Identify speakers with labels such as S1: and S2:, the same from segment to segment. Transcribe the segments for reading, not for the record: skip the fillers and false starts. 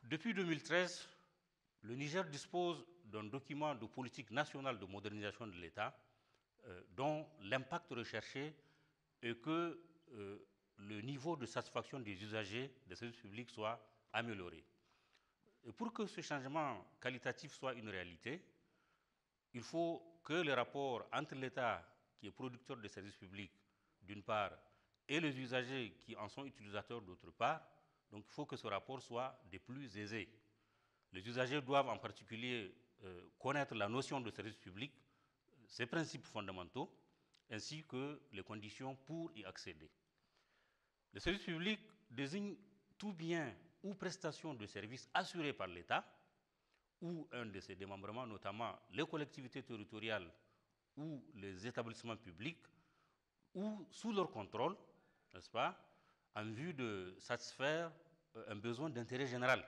S1: Depuis 2013, le Niger dispose d'un document de politique nationale de modernisation de l'État dont l'impact recherché est que le niveau de satisfaction des usagers des services publics soit amélioré. Et pour que ce changement qualitatif soit une réalité, il faut que les rapports entre l'État, qui est producteur de services publics, d'une part, et les usagers qui en sont utilisateurs, d'autre part, donc il faut que ce rapport soit des plus aisés. Les usagers doivent en particulier connaître la notion de service public, ses principes fondamentaux, ainsi que les conditions pour y accéder. Le service public désigne tout bien ou prestation de services assurés par l'État ou un de ses démembrements, notamment les collectivités territoriales ou les établissements publics, ou sous leur contrôle, n'est-ce pas, en vue de satisfaire un besoin d'intérêt général.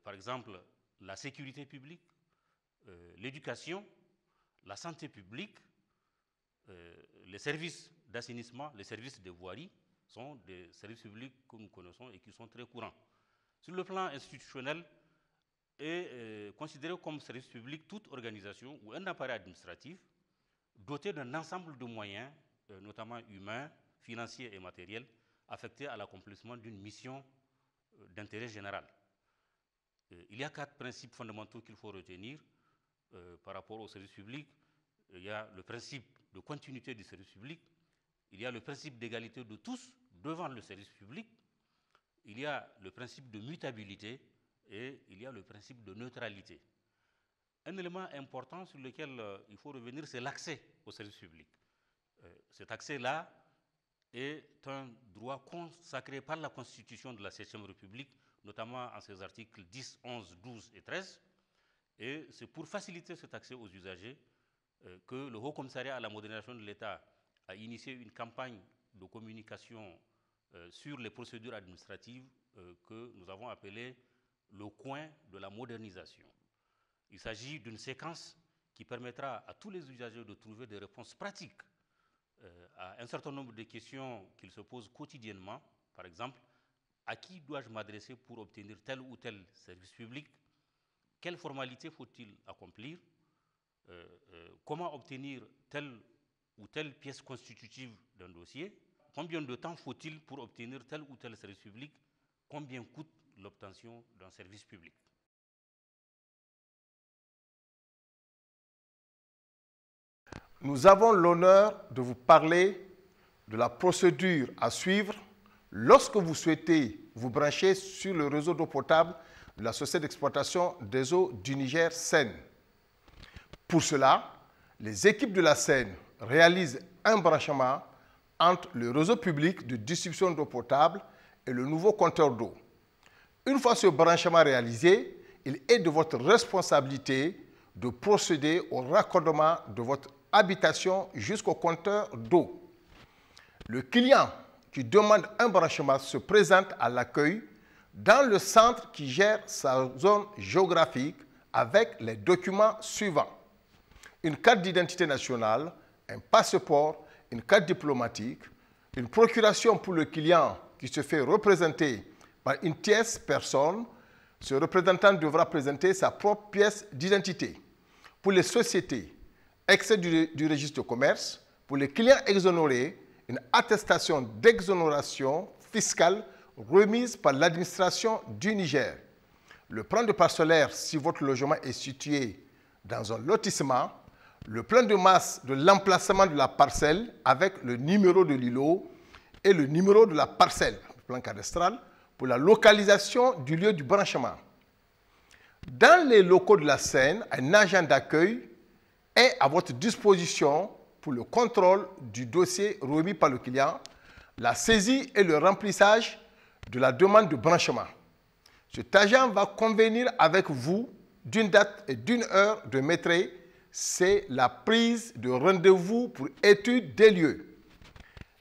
S1: Par exemple, la sécurité publique, l'éducation, la santé publique, les services d'assainissement, les services de voirie sont des services publics que nous connaissons et qui sont très courants. Sur le plan institutionnel, est considéré comme service public toute organisation ou un appareil administratif doté d'un ensemble de moyens, notamment humains, financiers et matériels, affectés à l'accomplissement d'une mission d'intérêt général. Il y a 4 principes fondamentaux qu'il faut retenir par rapport au service public. Il y a le principe de continuité du service public, il y a le principe d'égalité de tous devant le service public, il y a le principe de mutabilité et il y a le principe de neutralité. Un élément important sur lequel il faut revenir, c'est l'accès au service public. Cet accès-là est un droit consacré par la Constitution de la 7e République, notamment en ses articles 10, 11, 12 et 13. Et c'est pour faciliter cet accès aux usagers que le Haut Commissariat à la modernisation de l'État a initié une campagne de communication sur les procédures administratives que nous avons appelée le coin de la modernisation. Il s'agit d'une séquence qui permettra à tous les usagers de trouver des réponses pratiques à un certain nombre de questions qu'ils se posent quotidiennement. Par exemple, à qui dois-je m'adresser pour obtenir tel ou tel service public? Quelles formalités faut-il accomplir? Comment obtenir telle ou telle pièce constitutive d'un dossier? Combien de temps faut-il pour obtenir tel ou tel service public? Combien coûte l'obtention d'un service public?
S2: Nous avons l'honneur de vous parler de la procédure à suivre lorsque vous souhaitez vous brancher sur le réseau d'eau potable de la Société d'exploitation des eaux du Niger, SEN. Pour cela, les équipes de la SEN réalisent un branchement entre le réseau public de distribution d'eau potable et le nouveau compteur d'eau. Une fois ce branchement réalisé, il est de votre responsabilité de procéder au raccordement de votre habitation jusqu'au compteur d'eau. Le client qui demande un branchement se présente à l'accueil dans le centre qui gère sa zone géographique avec les documents suivants: une carte d'identité nationale, un passeport, une carte diplomatique, une procuration pour le client qui se fait représenter par une tierce personne. Ce représentant devra présenter sa propre pièce d'identité. Pour les sociétés, extrait du registre de commerce. Pour les clients exonérés, une attestation d'exonération fiscale remise par l'administration du Niger. Le plan de parcellaire si votre logement est situé dans un lotissement. Le plan de masse de l'emplacement de la parcelle avec le numéro de l'îlot et le numéro de la parcelle, le plan cadastral, pour la localisation du lieu du branchement. Dans les locaux de la SEN, un agent d'accueil est à votre disposition pour le contrôle du dossier remis par le client, la saisie et le remplissage de la demande de branchement. Cet agent va convenir avec vous d'une date et d'une heure de maîtrise. C'est la prise de rendez-vous pour étude des lieux.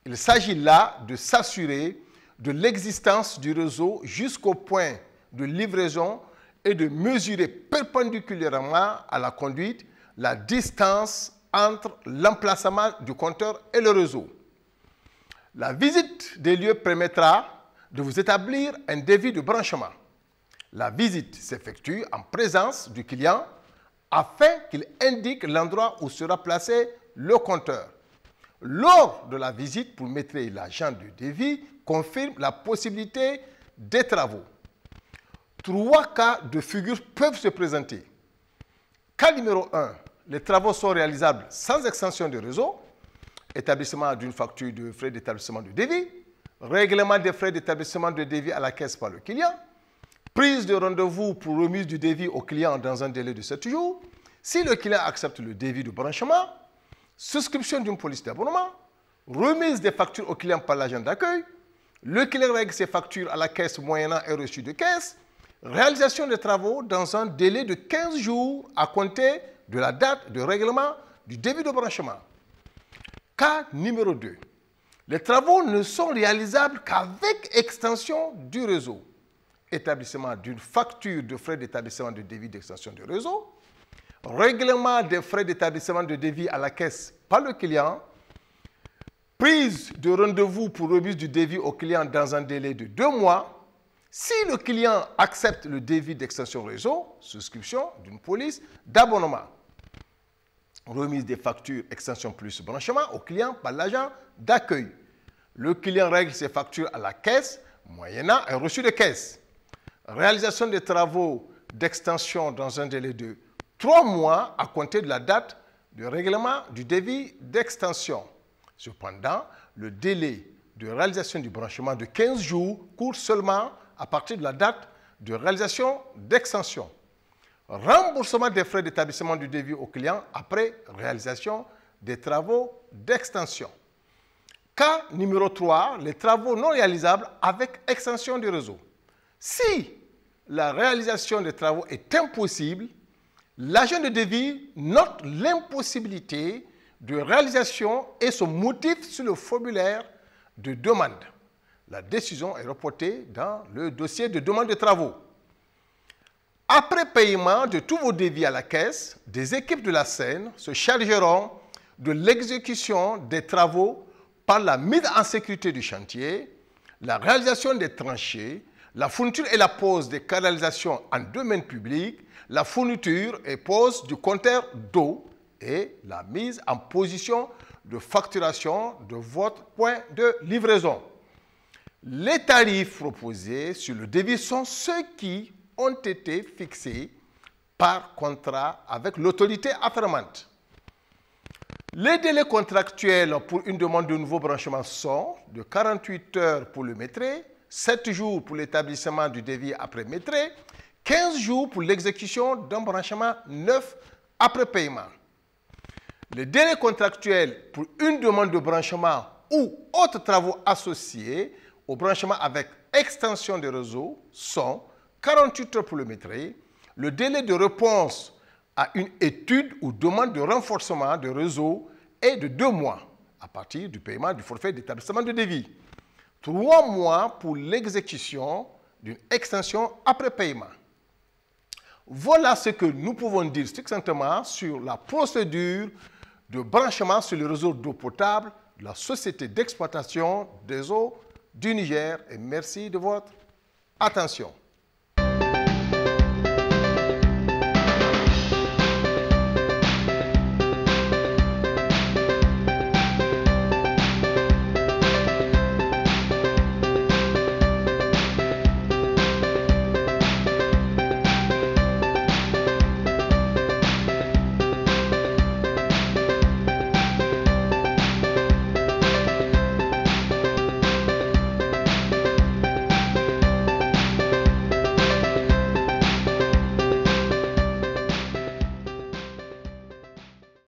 S2: Il s'agit là de s'assurer de l'existence du réseau jusqu'au point de livraison et de mesurer perpendiculairement à la conduite la distance entre l'emplacement du compteur et le réseau. La visite des lieux permettra de vous établir un devis de branchement. La visite s'effectue en présence du client afin qu'il indique l'endroit où sera placé le compteur. Lors de la visite, pour mettre l'agent de devis confirme la possibilité des travaux. 3 cas de figure peuvent se présenter. Cas numéro 1, les travaux sont réalisables sans extension de réseau, établissement d'une facture de frais d'établissement de devis, règlement des frais d'établissement de devis à la caisse par le client, prise de rendez-vous pour remise du devis au client dans un délai de 7 jours, si le client accepte le devis de branchement, souscription d'une police d'abonnement, remise des factures au client par l'agent d'accueil, le client règle ses factures à la caisse moyennant un reçu de caisse, réalisation des travaux dans un délai de 15 jours à compter de la date de règlement du devis de branchement. Cas numéro 2. Les travaux ne sont réalisables qu'avec extension du réseau. Établissement d'une facture de frais d'établissement de devis d'extension du réseau, règlement des frais d'établissement de devis à la caisse par le client, prise de rendez-vous pour remise du devis au client dans un délai de 2 mois. Si le client accepte le devis d'extension réseau, souscription d'une police d'abonnement. Remise des factures extension plus branchement au client par l'agent d'accueil. Le client règle ses factures à la caisse, moyennant un reçu de caisse. Réalisation des travaux d'extension dans un délai de 3 mois à compter de la date de règlement du devis d'extension. Cependant, le délai de réalisation du branchement de 15 jours court seulement à partir de la date de réalisation d'extension. Remboursement des frais d'établissement du devis au client après réalisation des travaux d'extension. Cas numéro 3, les travaux non réalisables avec extension du réseau. Si la réalisation des travaux est impossible, l'agent de devis note l'impossibilité de réalisation et son motif sur le formulaire de demande. La décision est reportée dans le dossier de demande de travaux. Après paiement de tous vos devis à la caisse, des équipes de la SEN se chargeront de l'exécution des travaux par la mise en sécurité du chantier, la réalisation des tranchées, la fourniture et la pose des canalisations en domaine public, la fourniture et pose du compteur d'eau et la mise en position de facturation de votre point de livraison. Les tarifs proposés sur le devis sont ceux qui ont été fixés par contrat avec l'autorité afférente. Les délais contractuels pour une demande de nouveau branchement sont de 48 heures pour le maîtrise, 7 jours pour l'établissement du devis après maîtrise, 15 jours pour l'exécution d'un branchement neuf après paiement. Les délais contractuels pour une demande de branchement ou autres travaux associés au branchement avec extension de réseau sont 48 heures pour le maîtrise. Le délai de réponse à une étude ou demande de renforcement de réseau est de 2 mois à partir du paiement du forfait d'établissement de devis. 3 mois pour l'exécution d'une extension après paiement. Voilà ce que nous pouvons dire succinctement sur la procédure de branchement sur le réseau d'eau potable de la Société d'exploitation des eaux du Niger. Et merci de votre attention.